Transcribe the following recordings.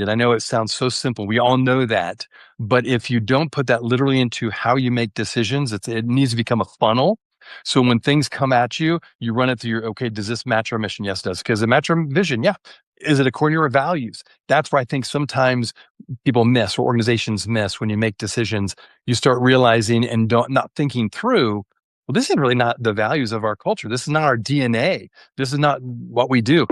And I know it sounds so simple. We all know that. But if you don't put that literally into how you make decisions, it needs to become a funnel. So when things come at you, you run it through your, okay, does this match our mission? Yes, it does. Because it match our vision. Yeah. Is it according to our values? That's where I think sometimes people miss or organizations miss when you make decisions. You start realizing and not thinking through, well, this is really not the values of our culture. This is not our DNA. This is not what we do.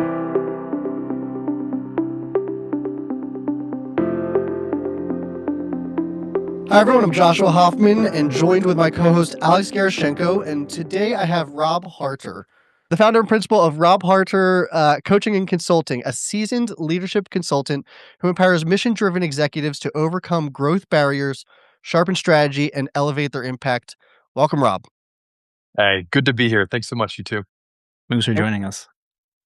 Hi, everyone. I'm Joshua Hoffman and joined with my co host, Alex Garashenko. And today I have Rob Harter, the founder and principal of Rob Harter Coaching and Consulting, a seasoned leadership consultant who empowers mission driven executives to overcome growth barriers, sharpen strategy, and elevate their impact. Welcome, Rob. Hey, good to be here. Thanks so much, you too. Thanks for joining us.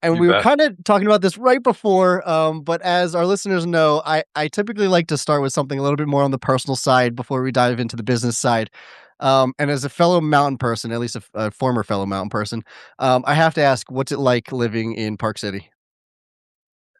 And we were kind of talking about this right before, but as our listeners know, I typically like to start with something a little bit more on the personal side before we dive into the business side. And as a fellow mountain person, at least a former fellow mountain person, I have to ask, what's it like living in Park City?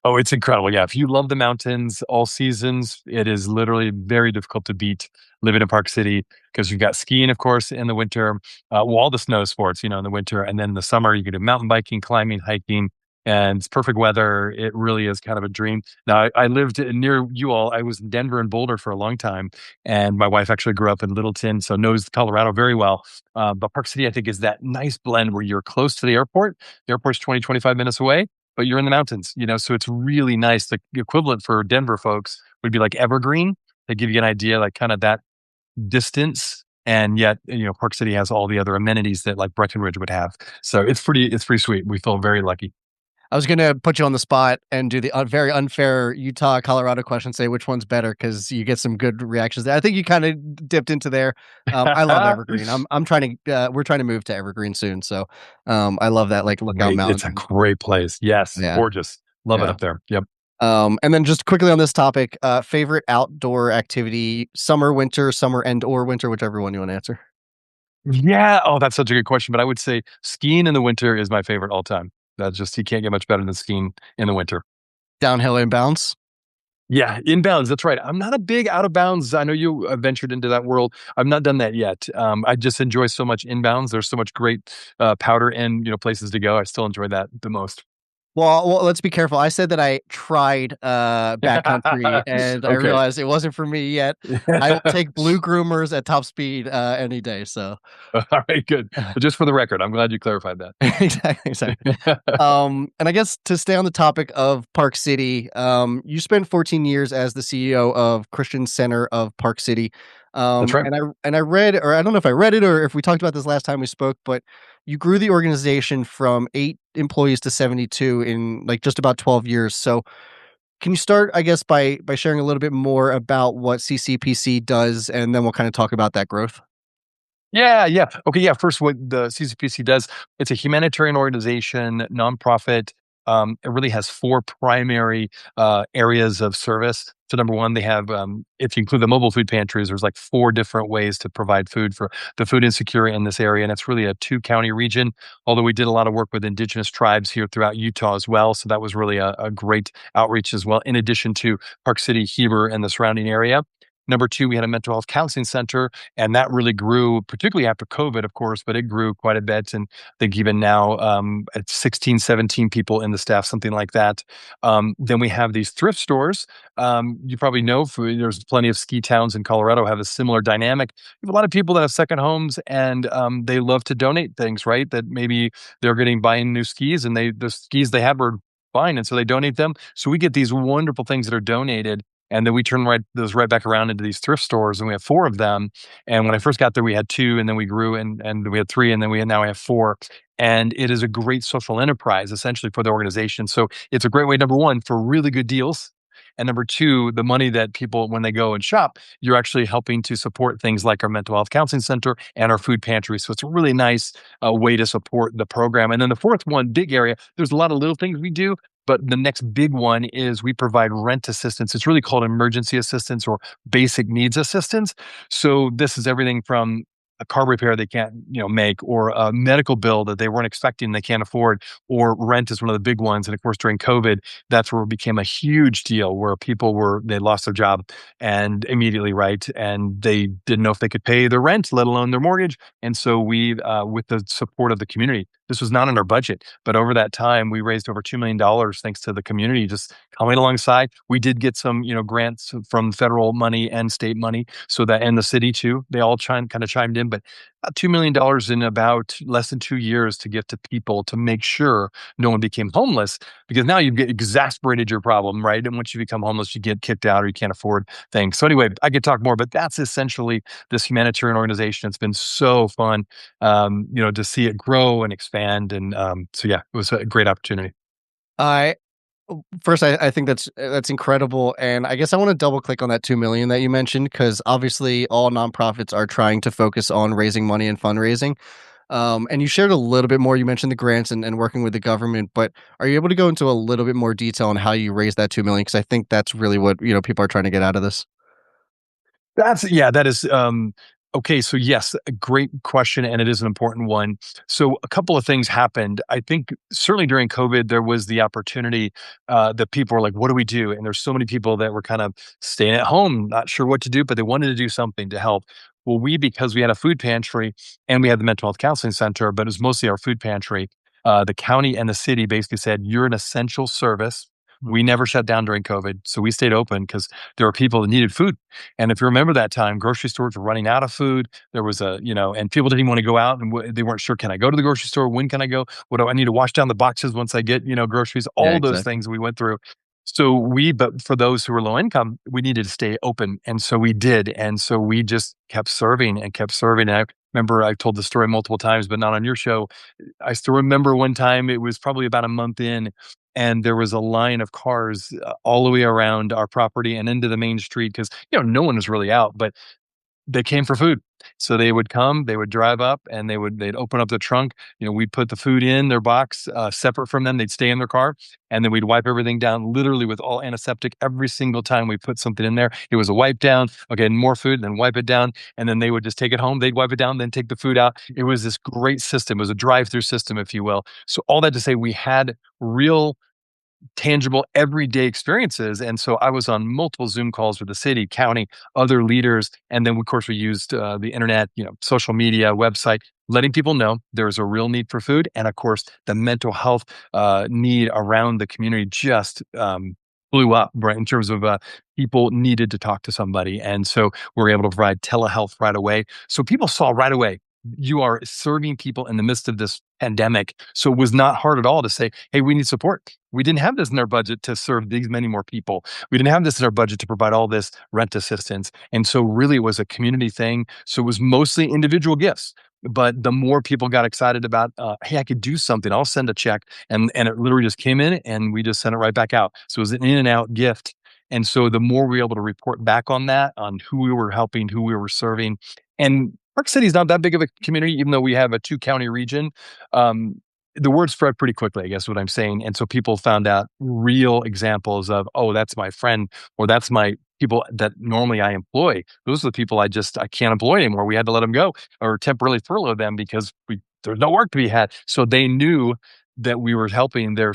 Oh, it's incredible. Yeah. If you love the mountains all seasons, it is literally very difficult to beat living in Park City because you've got skiing, of course, in the winter, all the snow sports, in the winter. And then in the summer, you can do mountain biking, climbing, hiking, and it's perfect weather. It really is kind of a dream. Now, I lived near you all. I was in Denver and Boulder for a long time. And my wife actually grew up in Littleton, so knows Colorado very well. But Park City, I think, is that nice blend where you're close to the airport. The airport's 20, 25 minutes away, but you're in the mountains, so it's really nice. The equivalent for Denver folks would be like Evergreen. They give you an idea, like kind of that distance. And yet, Park City has all the other amenities that like Breckenridge would have. So it's pretty sweet. We feel very lucky. I was going to put you on the spot and do the very unfair Utah, Colorado question, say which one's better because you get some good reactions there. I think you kind of dipped into there. I love Evergreen. I'm trying to, we're trying to move to Evergreen soon. So I love that, like Lookout Mountain. It's a great place. Yes. Yeah. Gorgeous. Love it up there. Yep. And then just quickly on this topic, favorite outdoor activity, summer, winter, summer or winter, whichever one you want to answer. Yeah. Oh, that's such a good question. But I would say skiing in the winter is my favorite all time. That's just, you can't get much better than skiing in the winter. Downhill inbounds? Yeah, inbounds. That's right. I'm not a big out of bounds. I know you ventured into that world. I've not done that yet. I just enjoy so much inbounds. There's so much great powder and places to go. I still enjoy that the most. Well, let's be careful. I said that I tried backcountry and I realized it wasn't for me yet. I will take blue groomers at top speed any day. So, all right, good. But just for the record, I'm glad you clarified that. Exactly. And I guess to stay on the topic of Park City, you spent 14 years as the CEO of Christian Center of Park City. That's right. And I read, or I don't know if I read it or if we talked about this last time we spoke, but you grew the organization from 8 employees to 72 in like just about 12 years. So can you start, I guess, by sharing a little bit more about what CCPC does, and then we'll kind of talk about that growth? Yeah. Okay, yeah. First, what the CCPC does, it's a humanitarian organization, nonprofit. It really has 4 primary areas of service. So number one, they have, if you include the mobile food pantries, there's like 4 different ways to provide food for the food insecure in this area. And it's really a 2-county region, although we did a lot of work with indigenous tribes here throughout Utah as well. So that was really a great outreach as well, in addition to Park City, Heber, and the surrounding area. Number 2, we had a mental health counseling center, and that really grew, particularly after COVID, of course, but it grew quite a bit. And I think even now, at 16, 17 people in the staff, something like that. Then we have these thrift stores. You probably know there's plenty of ski towns in Colorado have a similar dynamic. You have a lot of people that have second homes, and they love to donate things, right? That maybe they're buying new skis, and the skis they had were fine, and so they donate them. So we get these wonderful things that are donated. And then we turn those right back around into these thrift stores, and we have 4 of them. And when I first got there, we had 2, and then we grew, and we had 3, and then now we have 4. And it is a great social enterprise, essentially, for the organization. So it's a great way, number one, for really good deals. And number 2, the money that people, when they go and shop, you're actually helping to support things like our mental health counseling center and our food pantry. So it's a really nice way to support the program. And then the 4th one, big area, there's a lot of little things we do. But the next big one is we provide rent assistance. It's really called emergency assistance or basic needs assistance. So this is everything from a car repair they can't, make, or a medical bill that they weren't expecting they can't afford, or rent is one of the big ones. And of course, during COVID, that's where it became a huge deal where they lost their job and immediately, right? And they didn't know if they could pay their rent, let alone their mortgage. And so with the support of the community, this was not in our budget, but over that time, we raised over $2 million thanks to the community just coming alongside. We did get some, grants from federal money and state money, so that, and the city too. They all kind of chimed in, but about $2 million in about less than 2 years to give to people to make sure no one became homeless, because now you get exasperated your problem, right? And once you become homeless, you get kicked out or you can't afford things. So anyway, I could talk more, but that's essentially this humanitarian organization. It's been so fun, to see it grow and expand. And so yeah, it was a great opportunity. I First, I think that's incredible, and I guess I wanna double click on that 2 million that you mentioned, because obviously all nonprofits are trying to focus on raising money and fundraising. And you shared a little bit more, you mentioned the grants and working with the government, but are you able to go into a little bit more detail on how you raised that 2 million? Because I think that's really what, people are trying to get out of this. That is, okay. So yes, a great question, and it is an important one. So a couple of things happened. I think certainly during COVID, there was the opportunity that people were like, "What do we do?" And there's so many people that were kind of staying at home, not sure what to do, but they wanted to do something to help. Well, because we had a food pantry and we had the mental health counseling center, but it was mostly our food pantry. The county and the city basically said, "You're an essential service." We never shut down during COVID, so we stayed open because there were people that needed food. And if you remember that time, grocery stores were running out of food. There was and people didn't even want to go out, and they weren't sure, can I go to the grocery store? When can I go? What do I need to wash down the boxes once I get, groceries? Yeah, All those exactly. things we went through. But for those who were low income, we needed to stay open. And so we did. And so we just kept serving and kept serving. And I remember I've told the story multiple times, but not on your show. I still remember one time, it was probably about a month in, and there was a line of cars all the way around our property and into the main street because, no one was really out, but they came for food. So they would come, they would drive up, and they'd open up the trunk. We'd put the food in their box, separate from them. They'd stay in their car, and then we'd wipe everything down, literally with all antiseptic. Every single time we put something in there, it was a wipe down. Okay, more food, then wipe it down, and then they would just take it home. They'd wipe it down, then take the food out. It was this great system. It was a drive-through system, if you will. So all that to say, we had real tangible everyday experiences. And so I was on multiple Zoom calls with the city, county, other leaders. And then, of course, we used the internet, social media, website, letting people know there's a real need for food. And of course, the mental health need around the community just blew up, right? In terms of people needed to talk to somebody. And so we're able to provide telehealth right away. So people saw right away, you are serving people in the midst of this pandemic. So it was not hard at all to say, hey, we need support. We didn't have this in our budget to serve these many more people. We didn't have this in our budget to provide all this rent assistance. And so really it was a community thing. So it was mostly individual gifts. But the more people got excited about, hey, I could do something, I'll send a check. And it literally just came in and we just sent it right back out. So it was an in and out gift. And so the more we were able to report back on that, on who we were helping, who we were serving, and Park City is not that big of a community, even though we have a 2 county region. The word spread pretty quickly, I guess what I'm saying. And so people found out real examples of, oh, that's my friend, or that's my people that normally I employ. Those are the people I can't employ anymore. We had to let them go or temporarily furlough them because there's no work to be had. So they knew that we were helping their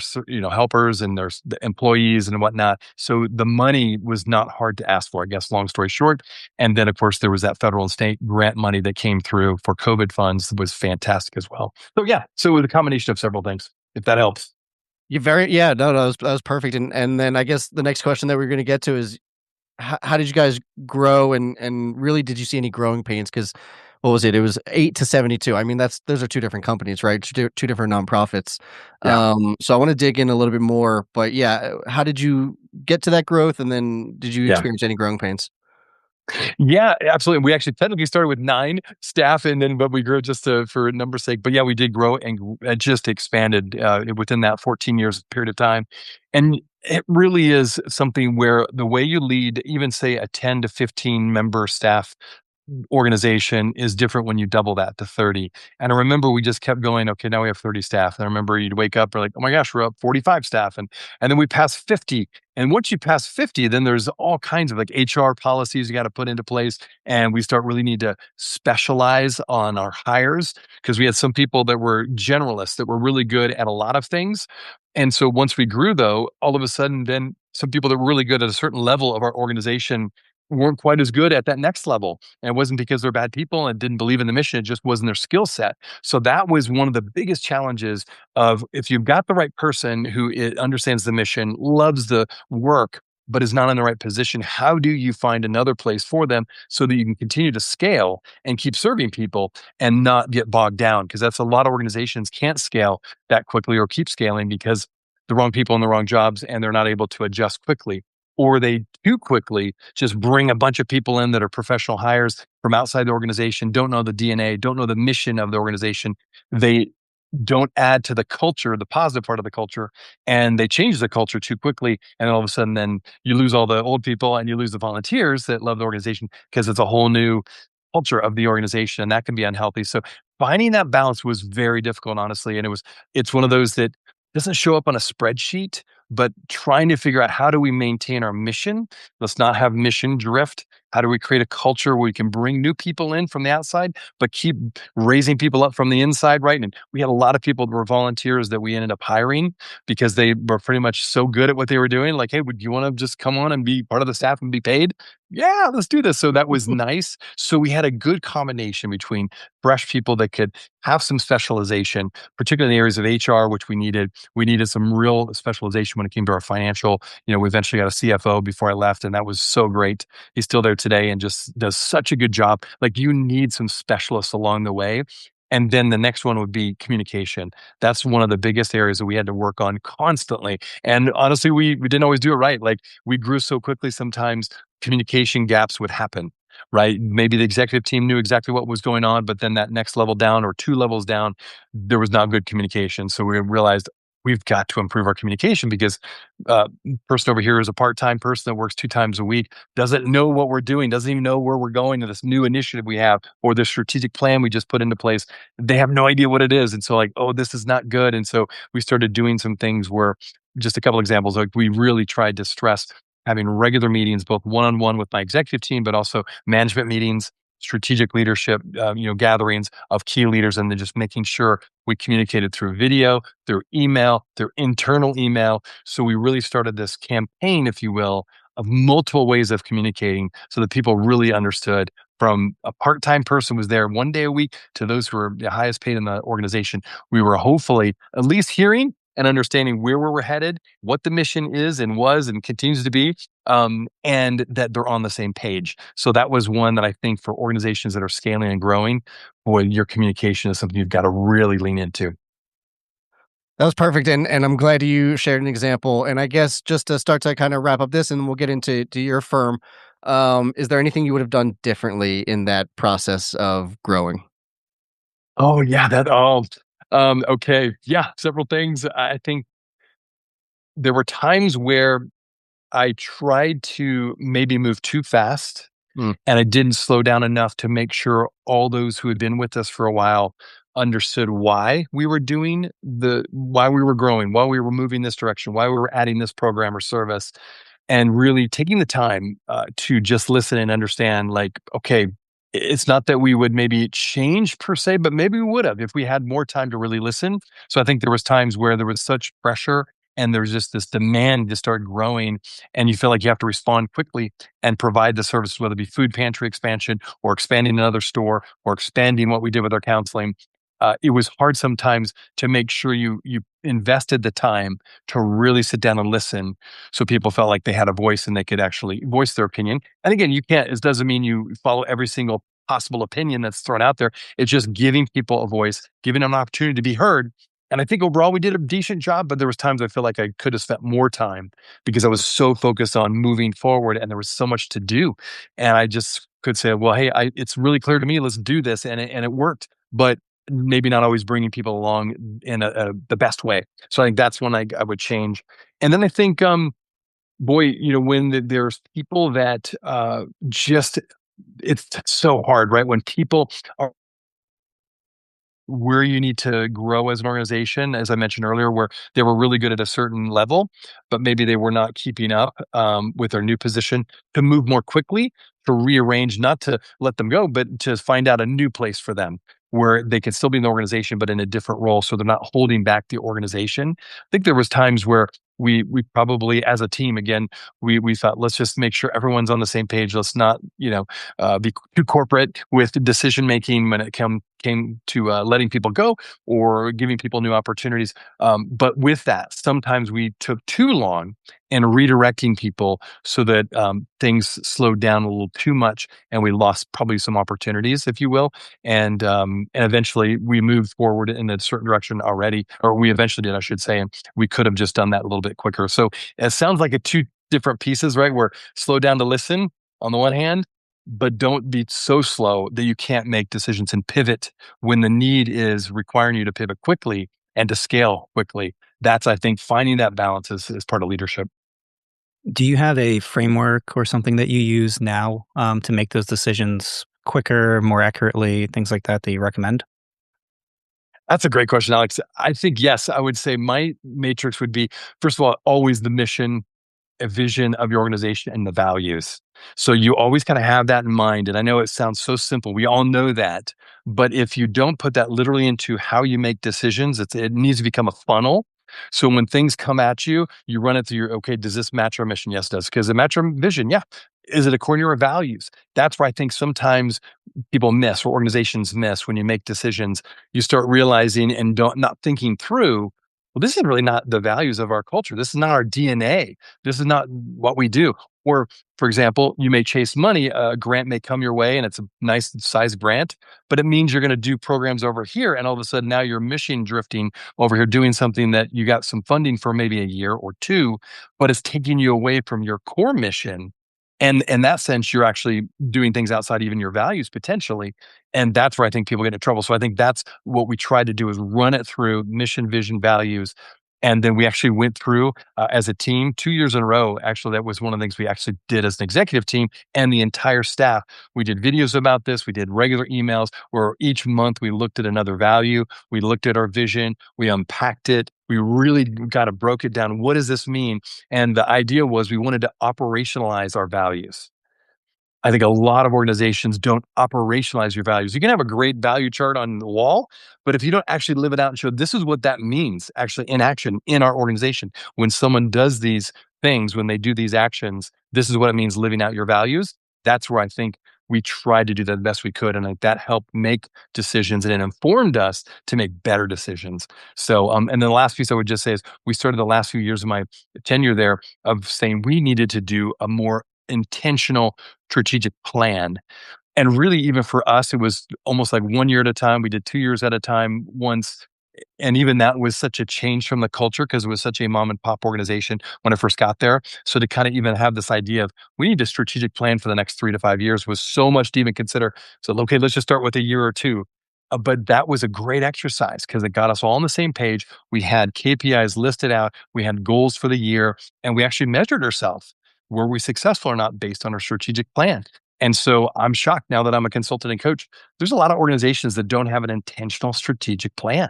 helpers and the employees and whatnot. So the money was not hard to ask for, I guess, long story short. And then, of course, there was that federal and state grant money that came through for COVID funds that was fantastic as well. So yeah, so it was a combination of several things, if that helps. Yeah, no, that was perfect, and then I guess the next question that we're gonna get to is how did you guys grow, and really did you see any growing pains? Because what was it? It was 8 to 72. I mean, those are 2 different companies, right? 2 different nonprofits. Yeah. So I wanna dig in a little bit more, but yeah, how did you get to that growth, and then did you Yeah. experience any growing pains? Yeah, absolutely. We actually technically started with 9 staff, and then but we grew just for numbers sake. But yeah, we did grow and just expanded within that 14 years period of time. And it really is something where the way you lead, even say a 10 to 15 member staff, organization is different when you double that to 30. And I remember we just kept going, okay, now we have 30 staff. And I remember you'd wake up, we're like, oh my gosh, we're up 45 staff. And then we pass 50. And once you pass 50, then there's all kinds of like HR policies you got to put into place. And we start really need to specialize on our hires because we had some people that were generalists that were really good at a lot of things. And so once we grew, though, all of a sudden, then some people that were really good at a certain level of our organization weren't quite as good at that next level. And it wasn't because they're bad people and didn't believe in the mission, it just wasn't their skill set. So that was one of the biggest challenges of if you've got the right person who understands the mission, loves the work, but is not in the right position, how do you find another place for them so that you can continue to scale and keep serving people and not get bogged down? Because that's a lot of organizations can't scale that quickly or keep scaling because the wrong people in the wrong jobs and they're not able to adjust quickly or they too quickly just bring a bunch of people in that are professional hires from outside the organization, don't know the DNA, don't know the mission of the organization. They don't add to the culture, the positive part of the culture, and they change the culture too quickly. And all of a sudden, then you lose all the old people and you lose the volunteers that love the organization because it's a whole new culture of the organization and that can be unhealthy. So finding that balance was very difficult, honestly. And it's one of those that doesn't show up on a spreadsheet, but trying to figure out how do we maintain our mission? Let's not have mission drift. How do we create a culture where we can bring new people in from the outside, but keep raising people up from the inside, right? And we had a lot of people that were volunteers that we ended up hiring because they were pretty much so good at what they were doing. Like, hey, would you want to just come on and be part of the staff and be paid? Yeah, let's do this. So that was nice. So we had a good combination between fresh people that could have some specialization, particularly in the areas of HR, which we needed. We needed some real specialization when it came to our financial. We eventually got a CFO before I left, and that was so great. He's still there today and just does such a good job. Like you need some specialists along the way. And then the next one would be communication. That's one of the biggest areas that we had to work on constantly. And honestly, we didn't always do it right. Like we grew so quickly, sometimes communication gaps would happen, right? Maybe the executive team knew exactly what was going on, but then that next level down or two levels down, there was not good communication. So we realized we've got to improve our communication because uh, person over here is a part-time person that works 2 times a week, doesn't know what we're doing, doesn't even know where we're going to this new initiative we have or this strategic plan we just put into place. They have no idea what it is. And so like, oh, this is not good. And so we started doing some things where just a couple examples, like we really tried to stress having regular meetings, both one-on-one with my executive team, but also management meetings, strategic leadership, gatherings of key leaders, and then just making sure we communicated through video, through email, through internal email. So we really started this campaign, if you will, of multiple ways of communicating so that people really understood from a part-time person was there 1 day a week to those who were the highest paid in the organization. We were hopefully at least hearing and understanding where we're headed, what the mission is and was and continues to be, and that they're on the same page. So that was one that I think for organizations that are scaling and growing, boy, your communication is something you've got to really lean into. That was perfect, and I'm glad you shared an example. And I guess just to start to kind of wrap up this, and we'll get into your firm. Is there anything you would have done differently in that process of growing? Oh yeah, that all. Okay, yeah, several things. I think there were times where I tried to maybe move too fast Mm. and I didn't slow down enough to make sure all those who had been with us for a while understood why we were why we were growing, why we were moving this direction, why we were adding this program or service, and really taking the time to just listen and understand like, okay, it's not that we would maybe change per se, but maybe we would have if we had more time to really listen. So I think there was times where there was such pressure and there was just this demand to start growing and you feel like you have to respond quickly and provide the services, whether it be food pantry expansion or expanding another store or expanding what we did with our counseling. It was hard sometimes to make sure you invested the time to really sit down and listen, so people felt like they had a voice and they could actually voice their opinion. And again, you can't. It doesn't mean you follow every single possible opinion that's thrown out there. It's just giving people a voice, giving them an opportunity to be heard. And I think overall we did a decent job, but there was times I feel like I could have spent more time because I was so focused on moving forward and there was so much to do. And I just could say, well, hey, it's really clear to me. Let's do this, and it worked. But maybe not always bringing people along in the best way. So I think that's one I would change. And then I think, boy, when there's people that just it's so hard, right? When people are where you need to grow as an organization, as I mentioned earlier, where they were really good at a certain level, but maybe they were not keeping up with their new position to move more quickly, to rearrange, not to let them go, but to find out a new place for them where they can still be in the organization, but in a different role. So they're not holding back the organization. I think there was times where we probably as a team again we thought let's just make sure everyone's on the same page. Let's not be too corporate with decision making when it came to letting people go or giving people new opportunities. But with that, sometimes we took too long in redirecting people so that things slowed down a little too much, and we lost probably some opportunities, if you will. And eventually we moved forward in a certain direction already, or we eventually did, I should say, and we could have just done that a little bit quicker. So it sounds like a two different pieces, right? Where slow down to listen on the one hand, but don't be so slow that you can't make decisions and pivot when the need is requiring you to pivot quickly and to scale quickly. That's, I think, finding that balance is part of leadership. Do you have a framework or something that you use now to make those decisions quicker, more accurately, things like that that you recommend? That's a great question, Alex. I think, yes, I would say my matrix would be, first of all, always the mission, a vision of your organization and the values. So you always kind of have that in mind. And I know it sounds so simple. We all know that. But if you don't put that literally into how you make decisions, it needs to become a funnel. So when things come at you, you run it through your, okay, does this match our mission? Yes, it does. Because it match our vision. Yeah. Is it according to our values? That's where I think sometimes people miss or organizations miss when you make decisions. You start realizing and not thinking through, well, this is really not the values of our culture. This is not our DNA. This is not what we do. Or, for example, you may chase money. A grant may come your way and it's a nice size grant, but it means you're going to do programs over here. And all of a sudden now you're mission drifting over here doing something that you got some funding for maybe a year or two, but it's taking you away from your core mission. And in that sense, you're actually doing things outside even your values potentially. And that's where I think people get into trouble. So I think that's what we try to do is run it through mission, vision, values. And then we actually went through as a team 2 years in a row. Actually, that was one of the things we actually did as an executive team and the entire staff. We did videos about this. We did regular emails where each month we looked at another value. We looked at our vision. We unpacked it. We really got to broke it down. What does this mean? And the idea was we wanted to operationalize our values. I think a lot of organizations don't operationalize your values. You can have a great value chart on the wall, but if you don't actually live it out and show this is what that means actually in action in our organization, when someone does these things, when they do these actions, this is what it means living out your values. That's where I think we tried to do the best we could. And like that helped make decisions and it informed us to make better decisions. So, and then the last piece I would just say is we started the last few years of my tenure there of saying we needed to do a more intentional strategic plan. And really, even for us, it was almost like 1 year at a time. We did 2 years at a time once. And even that was such a change from the culture because it was such a mom and pop organization when I first got there. So to kind of even have this idea of we need a strategic plan for the next 3 to 5 years was so much to even consider. So, okay, let's just start with a year or two. But that was a great exercise because it got us all on the same page. We had KPIs listed out, we had goals for the year, and we actually measured ourselves. Were we successful or not based on our strategic plan? And so I'm shocked now that I'm a consultant and coach. There's a lot of organizations that don't have an intentional strategic plan.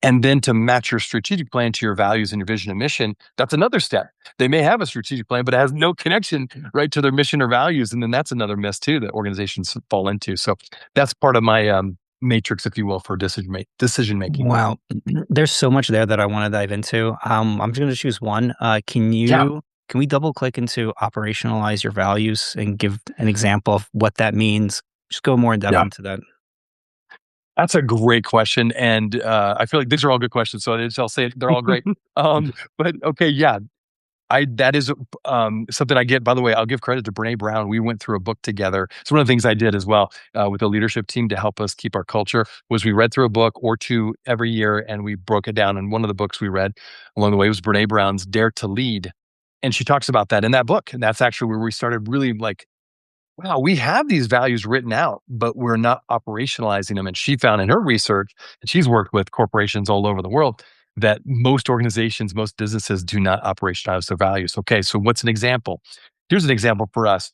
And then to match your strategic plan to your values and your vision and mission, that's another step. They may have a strategic plan, but it has no connection right to their mission or values. And then that's another mess too that organizations fall into. So that's part of my matrix, if you will, for decision making. Wow. There's so much there that I want to dive into. I'm just going to choose one. Yeah, Can we double click into operationalize your values and give an example of what that means? Just go more in depth yeah. into that. That's a great question. And I feel like these are all good questions. So I'll say they're all great. But okay, yeah, that is something I get. By the way, I'll give credit to Brene Brown. We went through a book together. It's one of the things I did as well with the leadership team to help us keep our culture. Was we read through a book or two every year, and we broke it down. And one of the books we read along the way was Brene Brown's Dare to Lead, and she talks about that in that book. And that's actually where we started really like, wow, we have these values written out, but we're not operationalizing them. And she found in her research, and she's worked with corporations all over the world, that most organizations, most businesses do not operationalize their values. Okay, so what's an example? Here's an example for us.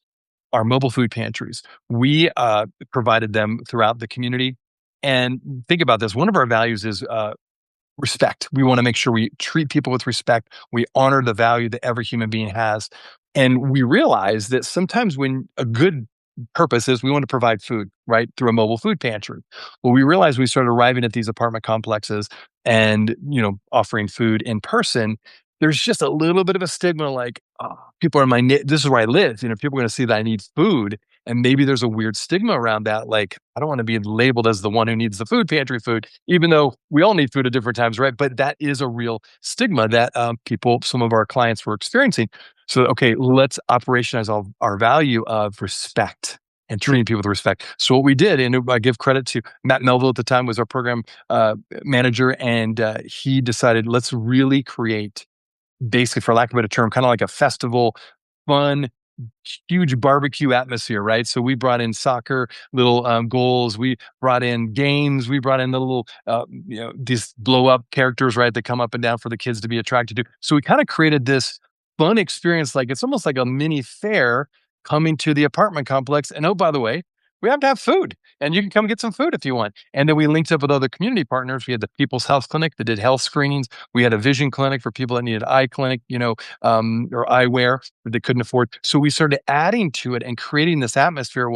our mobile food pantries. We provided them throughout the community. And think about this. One of our values is respect. We want to make sure we treat people with respect. We honor the value that every human being has. And we realize that sometimes when a good purpose is we want to provide food, right, through a mobile food pantry. Well, we realized we started arriving at these apartment complexes and, offering food in person. There's just a little bit of a stigma like, oh, people are this is where I live. People are going to see that I need food. And maybe there's a weird stigma around that. Like, I don't want to be labeled as the one who needs the food pantry food, even though we all need food at different times, right? But that is a real stigma that some of our clients were experiencing. So, okay, let's operationalize our value of respect and treating people with respect. So what we did, and I give credit to Matt Melville at the time was our program manager, and he decided let's really create, basically, for lack of a better term, kind of like a festival, fun, huge barbecue atmosphere, right? So we brought in soccer, little goals. We brought in games. We brought in the little, these blow up characters, right? That come up and down for the kids to be attracted to. So we kind of created this fun experience. Like it's almost like a mini fair coming to the apartment complex. And oh, by the way, we have to have food and you can come get some food if you want. And then we linked up with other community partners. We had the People's Health Clinic that did health screenings. We had a vision clinic for people that needed eye clinic, or eyewear that they couldn't afford. So we started adding to it and creating this atmosphere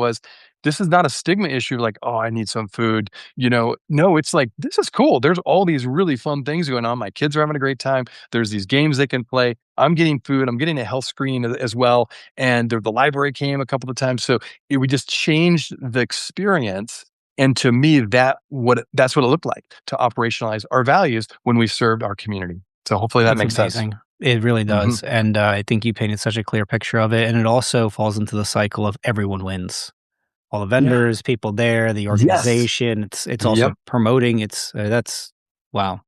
this is not a stigma issue like, oh, I need some food. No, it's like, this is cool. There's all these really fun things going on. My kids are having a great time. There's these games they can play. I'm getting food. I'm getting a health screening as well. And the library came a couple of times. So we just changed the experience. And to me, that's what it looked like to operationalize our values when we served our community. So hopefully that makes amazing. sense. It really does. And I think you painted such a clear picture of it. And it also falls into the cycle of everyone wins. All the vendors, people there, the Yes. organization. It's also promoting. That's wow.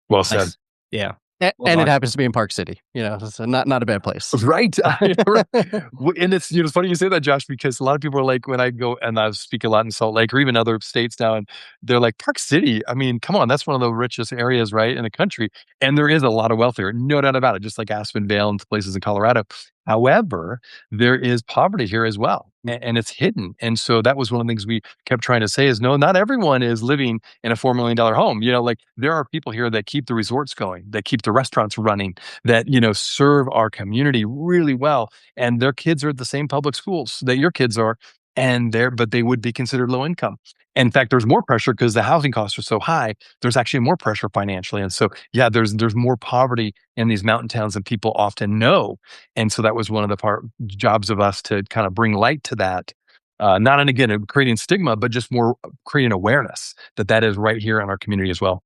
Well said. Nice. Yeah. And it happens to be in Park City, so not a bad place. Right. And it's funny you say that, Josh, because a lot of people are like, when I go and I speak a lot in Salt Lake or even other states now, and they're like, Park City, I mean, come on, that's one of the richest areas, right, in the country. And there is a lot of wealth there, no doubt about it, just like Aspen Vale and places in Colorado. However, there is poverty here as well, and it's hidden. And so that was one of the things we kept trying to say is, no, not everyone is living in a $4 million home. Like there are people here that keep the resorts going, that keep the restaurants running, that, serve our community really well. And their kids are at the same public schools that your kids are, but they would be considered low income. In fact, there's more pressure because the housing costs are so high. There's actually more pressure financially. And so, yeah, there's more poverty in these mountain towns than people often know. And so that was one of the jobs of us to kind of bring light to that. Not, and again, creating stigma, but just more creating awareness that is right here in our community as well.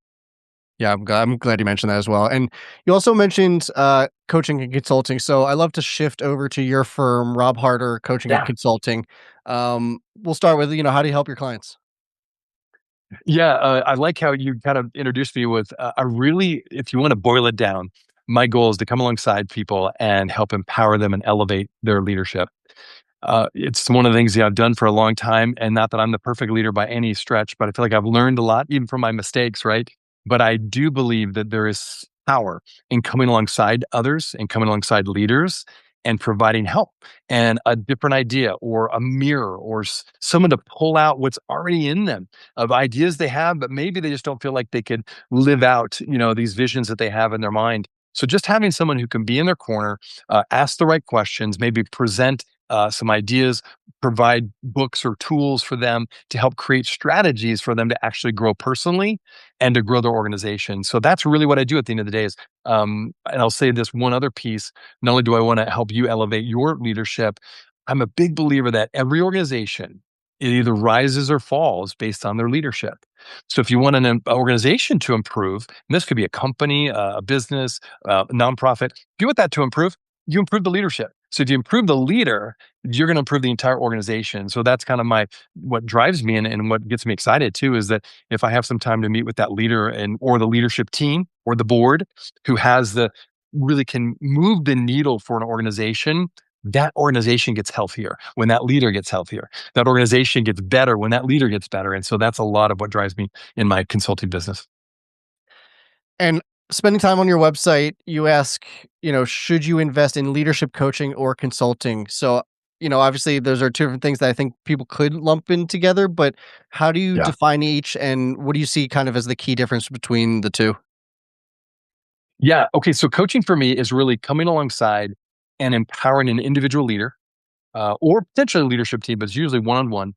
Yeah, I'm glad you mentioned that as well. And you also mentioned coaching and consulting. So I love to shift over to your firm, Rob Harter Coaching and Consulting. We'll start with, how do you help your clients? Yeah, I like how you kind of introduced me with, if you want to boil it down, my goal is to come alongside people and help empower them and elevate their leadership. It's one of the things I've done for a long time, and not that I'm the perfect leader by any stretch, but I feel like I've learned a lot, even from my mistakes, right? But I do believe that there is power in coming alongside others and coming alongside leaders and providing help and a different idea or a mirror or someone to pull out what's already in them of ideas they have, but maybe they just don't feel like they could live out, these visions that they have in their mind. So just having someone who can be in their corner, ask the right questions, maybe present some ideas, provide books or tools for them to help create strategies for them to actually grow personally and to grow their organization. So that's really what I do at the end of the day is, and I'll say this one other piece, not only do I want to help you elevate your leadership, I'm a big believer that every organization, it either rises or falls based on their leadership. So if you want an organization to improve, and this could be a company, a business, a nonprofit, if you want that to improve, you improve the leadership. So if you improve the leader, you're going to improve the entire organization. So that's kind of what drives me and what gets me excited too, is that if I have some time to meet with that leader or the leadership team or the board who really can move the needle for an organization, that organization gets healthier when that leader gets healthier. That organization gets better when that leader gets better. And so that's a lot of what drives me in my consulting business. And spending time on your website, you ask, should you invest in leadership coaching or consulting? So obviously those are two different things that I think people could lump in together, but how do you Yeah. define each and what do you see kind of as the key difference between the two? Yeah. Okay. So coaching for me is really coming alongside and empowering an individual leader or potentially a leadership team, but it's usually one on one.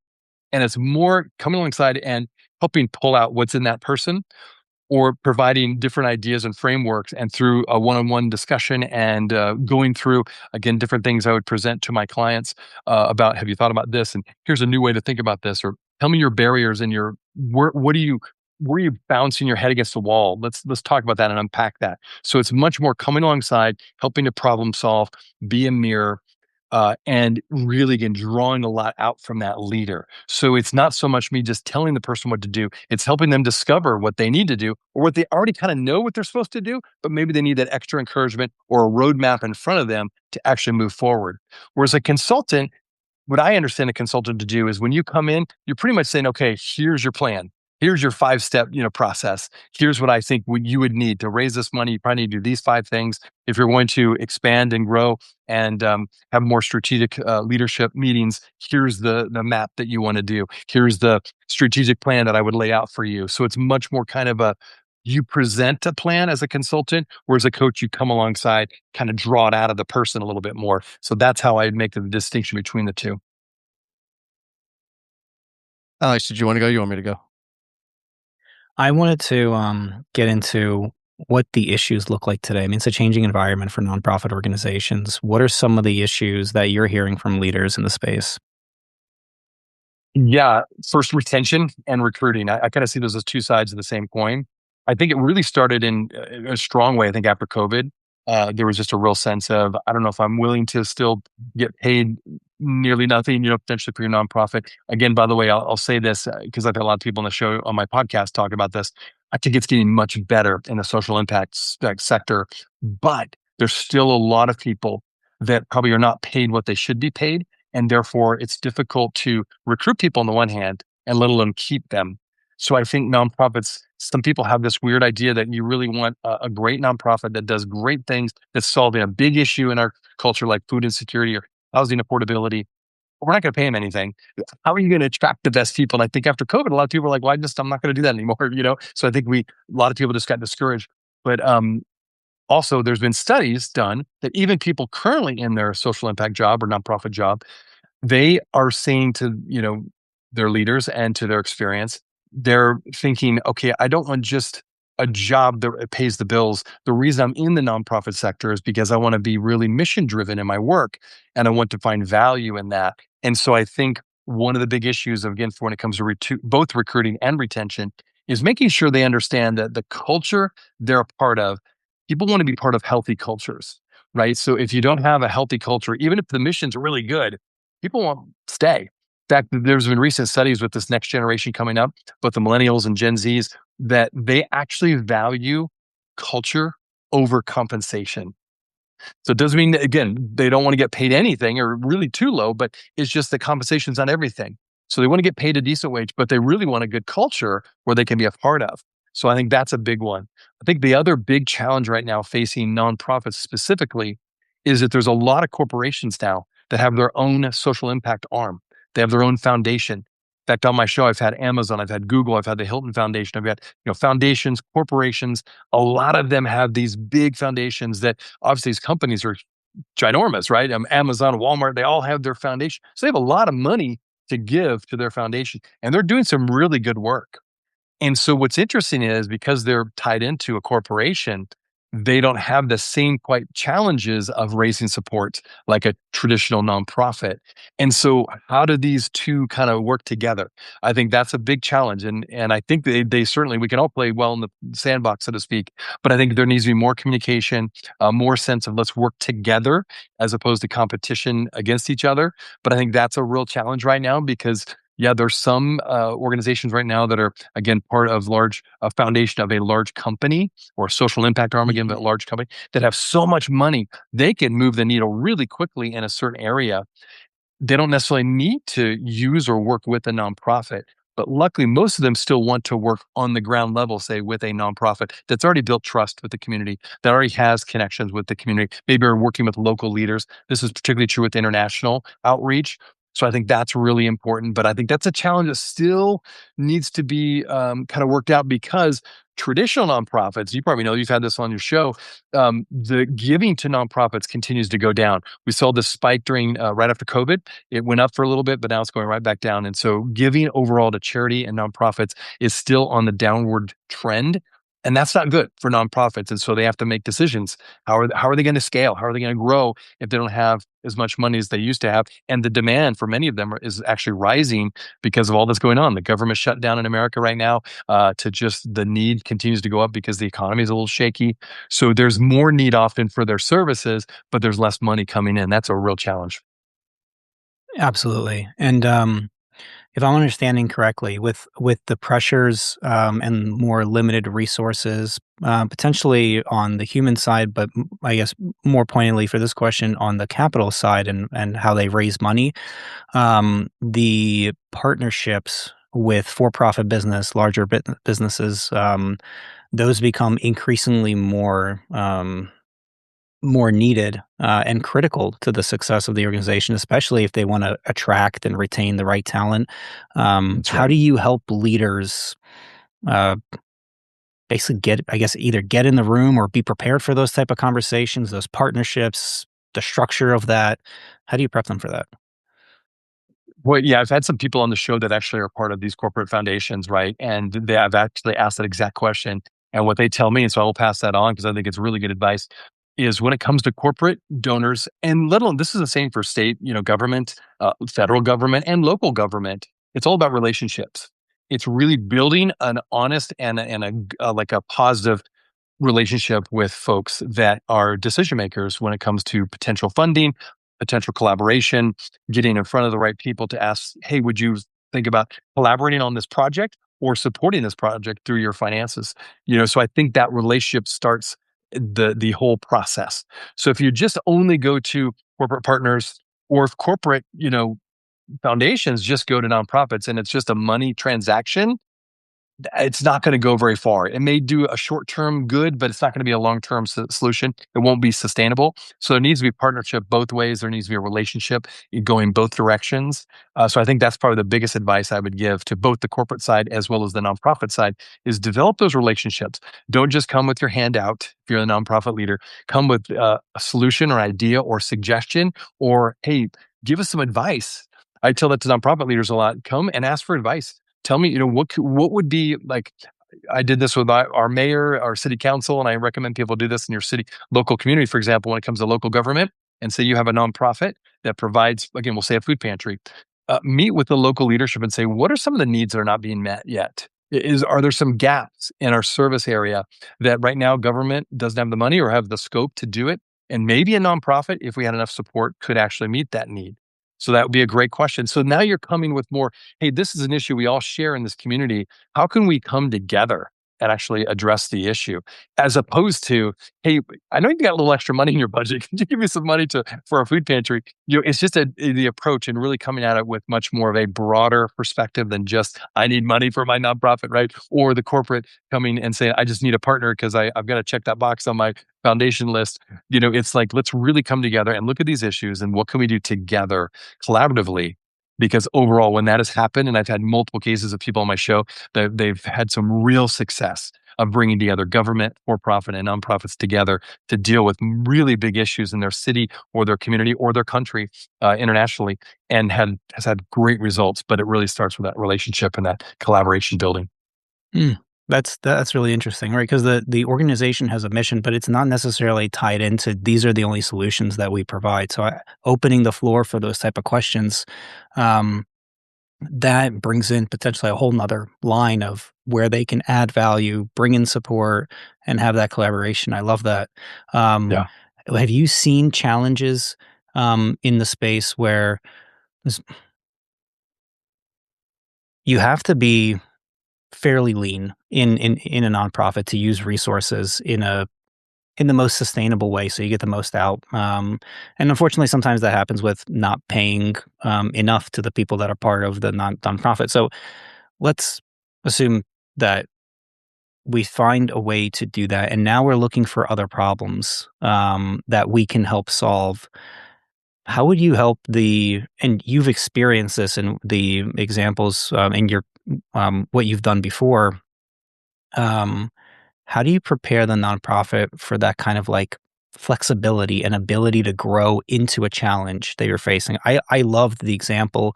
And it's more coming alongside and helping pull out what's in that person or providing different ideas and frameworks and through a one-on-one discussion and going through again different things I would present to my clients about have you thought about this and here's a new way to think about this or tell me your barriers and your what do you where are you bouncing your head against the wall. Let's talk about that and unpack that. So it's much more coming alongside helping to problem solve, be a mirror, and really again drawing a lot out from that leader. So it's not so much me just telling the person what to do, it's helping them discover what they need to do or what they already kind of know what they're supposed to do, but maybe they need that extra encouragement or a roadmap in front of them to actually move forward. Whereas a consultant, what I understand a consultant to do is when you come in, you're pretty much saying, okay, here's your plan. Here's your 5-step, process. Here's what I think what you would need to raise this money. You probably need to do these 5 things. If you're going to expand and grow and have more strategic leadership meetings, here's the map that you want to do. Here's the strategic plan that I would lay out for you. So it's much more kind of you present a plan as a consultant, whereas a coach, you come alongside, kind of draw it out of the person a little bit more. So that's how I'd make the distinction between the two. Alex, did you want to go? You want me to go? I wanted to get into what the issues look like today. I mean, it's a changing environment for nonprofit organizations. What are some of the issues that you're hearing from leaders in the space? Yeah, first retention and recruiting. I kind of see those as two sides of the same coin. I think it really started in a strong way. I think after COVID, there was just a real sense of I don't know if I'm willing to still get paid nearly nothing, potentially for your nonprofit. Again, by the way, I'll say this because I've had a lot of people on the show on my podcast talk about this. I think it's getting much better in the social impact sector, but there's still a lot of people that probably are not paid what they should be paid and therefore it's difficult to recruit people on the one hand and let alone keep them. So I think nonprofits, some people have this weird idea that you really want a great nonprofit that does great things, that's solving a big issue in our culture like food insecurity or housing affordability. We're not going to pay them anything. How are you going to attract the best people? And I think after COVID, a lot of people are like, well, I'm not going to do that anymore, So I think a lot of people just got discouraged. But also there's been studies done that even people currently in their social impact job or nonprofit job they are saying to, their leaders and to their experience, they're thinking, okay, I don't want just a job that pays the bills. The reason I'm in the nonprofit sector is because I want to be really mission driven in my work and I want to find value in that. And so I think one of the big issues, again, for when it comes to both recruiting and retention, is making sure they understand that the culture they're a part of, people want to be part of healthy cultures, right? So if you don't have a healthy culture, even if the mission's really good, people won't stay. In fact, there's been recent studies with this next generation coming up, both the millennials and Gen Zs, that they actually value culture over compensation. So it doesn't mean that, again, they don't want to get paid anything or really too low, but it's just that compensation's on everything. So they want to get paid a decent wage, but they really want a good culture where they can be a part of. So I think that's a big one. I think the other big challenge right now facing nonprofits specifically is that there's a lot of corporations now that have their own social impact arm. They have their own foundation. In fact, on my show, I've had Amazon, I've had Google, I've had the Hilton Foundation, I've got foundations, corporations. A lot of them have these big foundations that obviously these companies are ginormous, right? Amazon, Walmart, they all have their foundation. So they have a lot of money to give to their foundation, and they're doing some really good work. And so what's interesting is because they're tied into a corporation, they don't have the same quite challenges of raising support like a traditional nonprofit. And so how do these two kind of work together? I think that's a big challenge. And I think they certainly, we can all play well in the sandbox, so to speak, but I think there needs to be more communication, more sense of let's work together as opposed to competition against each other. But I think that's a real challenge right now because yeah, there's some organizations right now that are again part of large foundation of a large company or social impact arm again, but a large company that have so much money they can move the needle really quickly in a certain area. They don't necessarily need to use or work with a nonprofit. But luckily, most of them still want to work on the ground level, say with a nonprofit that's already built trust with the community, that already has connections with the community, maybe are working with local leaders. This is particularly true with international outreach. So I think that's really important. But I think that's a challenge that still needs to be kind of worked out, because traditional nonprofits, you probably know, you've had this on your show, the giving to nonprofits continues to go down. We saw this spike during right after COVID. It went up for a little bit, but now it's going right back down. And so giving overall to charity and nonprofits is still on the downward trend. And that's not good for nonprofits. And so they have to make decisions. How are they going to scale? How are they going to grow if they don't have as much money as they used to have? And the demand for many of them is actually rising because of all that's going on. The government shut down in America right now, to just the need continues to go up because the economy is a little shaky. So there's more need often for their services, but there's less money coming in. That's a real challenge. Absolutely. And if I'm understanding correctly, with the pressures and more limited resources, potentially on the human side, but I guess more pointedly for this question on the capital side and how they raise money, the partnerships with for-profit business, larger businesses, those become increasingly more needed and critical to the success of the organization, especially if they want to attract and retain the right talent. That's How right. do you help leaders uh, basically either get in the room or be prepared for those type of conversations, those partnerships, the structure of that? How do you prep them for that? Well, yeah, I've had some people on the show that actually are part of these corporate foundations, right? And they have actually asked that exact question. And what they tell me, and so I will pass that on because I think it's really good advice, is when it comes to corporate donors, and let alone this is the same for state, government, federal government, and local government. It's all about relationships. It's really building an honest and like a positive relationship with folks that are decision makers when it comes to potential funding, potential collaboration, getting in front of the right people to ask, hey, would you think about collaborating on this project or supporting this project through your finances? So I think that relationship starts the whole process. So if you just only go to corporate partners, or if corporate, foundations just go to nonprofits and it's just a money transaction, it's not going to go very far. It may do a short term good, but it's not going to be a long term solution. It won't be sustainable. So there needs to be partnership both ways. There needs to be a relationship going both directions. So I think that's probably the biggest advice I would give to both the corporate side as well as the nonprofit side, is develop those relationships. Don't just come with your hand out. If you're a nonprofit leader, come with a solution or idea or suggestion, or, hey, give us some advice. I tell that to nonprofit leaders a lot. Come and ask for advice. Tell me, what would be like. I did this with our mayor, our city council, and I recommend people do this in your city, local community, for example, when it comes to local government. And say you have a nonprofit that provides, again, we'll say a food pantry. Meet with the local leadership and say, what are some of the needs that are not being met yet? Are there some gaps in our service area that right now government doesn't have the money or have the scope to do it? And maybe a nonprofit, if we had enough support, could actually meet that need. So that would be a great question. So now you're coming with more, hey, this is an issue we all share in this community. How can we come together and actually address the issue? As opposed to, hey, I know you've got a little extra money in your budget. Can you give me some money for a food pantry? It's just the approach, and really coming at it with much more of a broader perspective than just, I need money for my nonprofit, right? Or the corporate coming and saying, I just need a partner because I've got to check that box on my foundation list. It's like, let's really come together and look at these issues and what can we do together collaboratively, because overall, when that has happened, and I've had multiple cases of people on my show that they've had some real success of bringing together government, for-profit, and nonprofits together to deal with really big issues in their city or their community or their country internationally, and has had great results. But it really starts with that relationship and that collaboration building. Mm, that's really interesting, right? Because the organization has a mission, but it's not necessarily tied into these are the only solutions that we provide. So opening the floor for those type of questions, um, that brings in potentially a whole nother line of where they can add value, bring in support, and have that collaboration. I love that. Um, Yeah. have you seen challenges in the space where this- you have to be fairly lean in a nonprofit to use resources in the most sustainable way so you get the most out. And unfortunately, sometimes that happens with not paying enough to the people that are part of the nonprofit. So let's assume that we find a way to do that, and now we're looking for other problems that we can help solve. How would you help and you've experienced this in the examples in your what you've done before. Um, how do you prepare the nonprofit for that kind of like flexibility and ability to grow into a challenge that you're facing? I loved the examples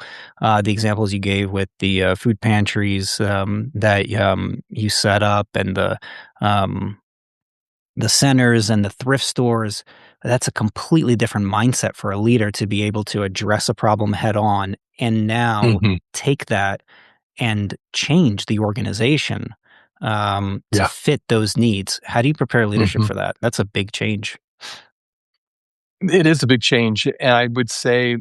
you gave with the food pantries that you set up, and um, the centers and the thrift stores. That's a completely different mindset for a leader to be able to address a problem head on and now Mhm. take that and change the organization to Yeah. fit those needs. How do you prepare leadership Mhm. for that? That's a big change. It is a big change, and I would say,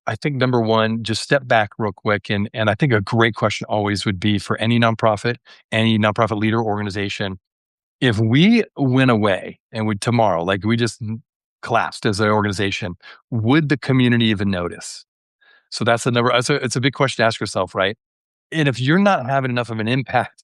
I think number one, just step back real quick, and I think a great question always would be for any nonprofit leader organization, if we went away and we tomorrow, like we just collapsed as an organization, would the community even notice? So that's the number. It's a big question to ask yourself, right? And if you're not having enough of an impact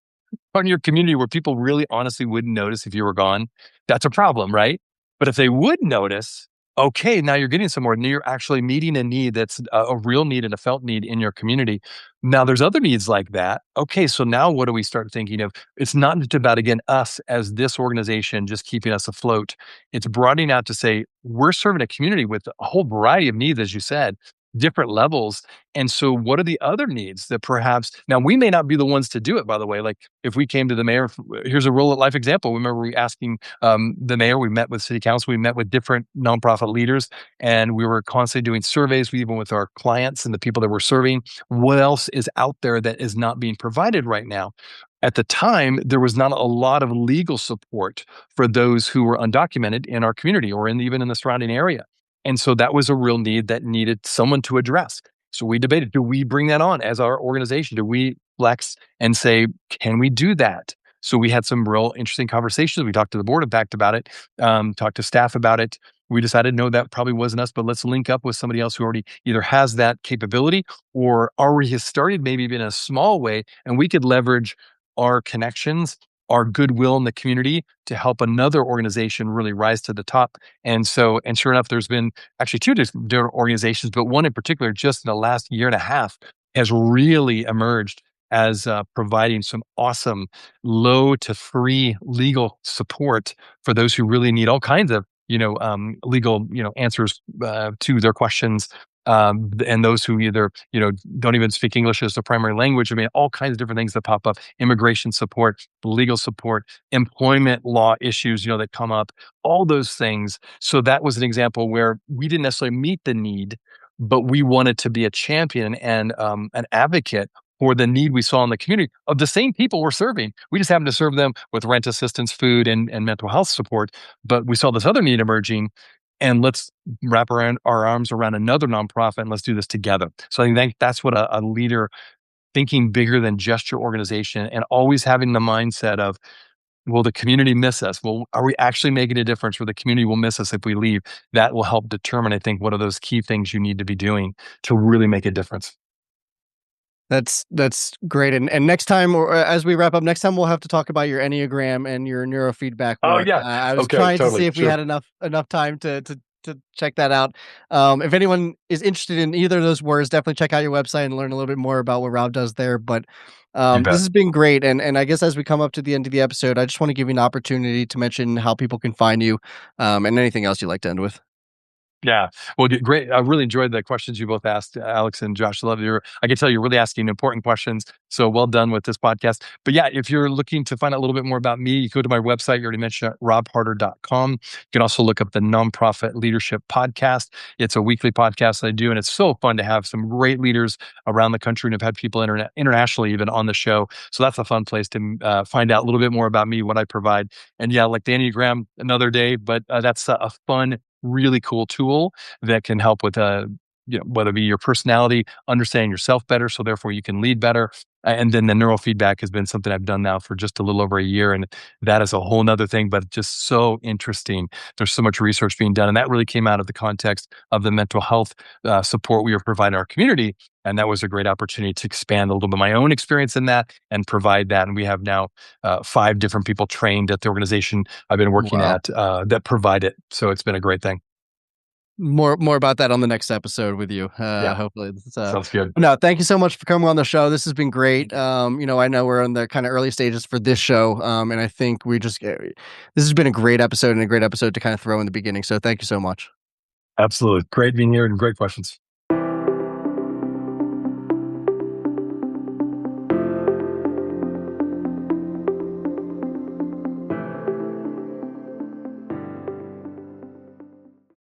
on your community where people really honestly wouldn't notice if you were gone, that's a problem, right? But if they would notice, okay, now you're getting somewhere. Now you're actually meeting a need that's a real need and a felt need in your community. Now there's other needs like that. Okay, so now what do we start thinking of? It's not just about, again, us as this organization just keeping us afloat. It's broadening out to say, we're serving a community with a whole variety of needs, as you said, different levels. And so, what are the other needs that perhaps now we may not be the ones to do it, by the way? Like, if we came to the mayor, here's a real life example. Remember, we asking the mayor, we met with city council, we met with different nonprofit leaders, and we were constantly doing surveys, even with our clients and the people that we're serving. What else is out there that is not being provided right now? At the time, there was not a lot of legal support for those who were undocumented in our community or even in the surrounding area. And so that was a real need that needed someone to address. So we debated, do we bring that on as our organization? Do we flex and say, can we do that? So we had some real interesting conversations. We talked to the board, in fact, about it, talked to staff about it. We decided, no, that probably wasn't us, but let's link up with somebody else who already either has that capability or already has started, maybe even in a small way, and we could leverage our connections, our goodwill in the community to help another organization really rise to the top. And sure enough, there's been actually two different organizations, but one in particular, just in the last year and a half, has really emerged as providing some awesome low to free legal support for those who really need all kinds of legal answers to their questions, and those who either don't even speak English as their primary language. I mean, all kinds of different things that pop up: immigration support, legal support, employment law issues that come up, all those things. So that was an example where we didn't necessarily meet the need, but we wanted to be a champion and an advocate for the need we saw in the community of the same people we're serving. We just happened to serve them with rent assistance, food, and mental health support. But we saw this other need emerging, and let's wrap around our arms around another nonprofit and let's do this together. So I think that's what a leader thinking bigger than just your organization and always having the mindset of, will the community miss us? Well, are we actually making a difference where the community will miss us if we leave? That will help determine, I think, what are those key things you need to be doing to really make a difference. That's great. And next time, or as we wrap up, next time we'll have to talk about your Enneagram and your neurofeedback Oh, work. yeah. I was Okay, trying to see totally. if we Sure. had enough time to check that out. If anyone is interested in either of those words, definitely check out your website and learn a little bit more about what Rob does there. But You this bet. has been great. And I guess as we come up to the end of the episode, I just want to give you an opportunity to mention how people can find you, and anything else you'd like to end with. Yeah. Well, great. I really enjoyed the questions you both asked, Alex and Josh. I love your, I can tell you're really asking important questions. So well done with this podcast. But yeah, if you're looking to find out a little bit more about me, you go to my website. You already mentioned it, robharter.com. You can also look up the Nonprofit Leadership Podcast. It's a weekly podcast that I do, and it's so fun to have some great leaders around the country, and I've had people internationally even on the show. So that's a fun place to find out a little bit more about me, what I provide. And yeah, like the Enneagram another day, but that's a fun, really cool tool that can help with whether it be your personality, understanding yourself better, so therefore you can lead better. And then the neurofeedback has been something I've done now for just a little over a year, and that is a whole nother thing, but just so interesting. There's so much research being done, and that really came out of the context of the mental health support we are providing our community. And that was a great opportunity to expand a little bit of my own experience in that and provide that. And we have now 5 different people trained at the organization I've been working Wow. at that provide it. So it's been a great thing. More about that on the next episode with you. Yeah. Hopefully. Sounds good. No, thank you so much for coming on the show. This has been great. I know we're in the kind of early stages for this show, and I think this has been a great episode and a great episode to kind of throw in the beginning. So thank you so much. Absolutely. Great being here and great questions.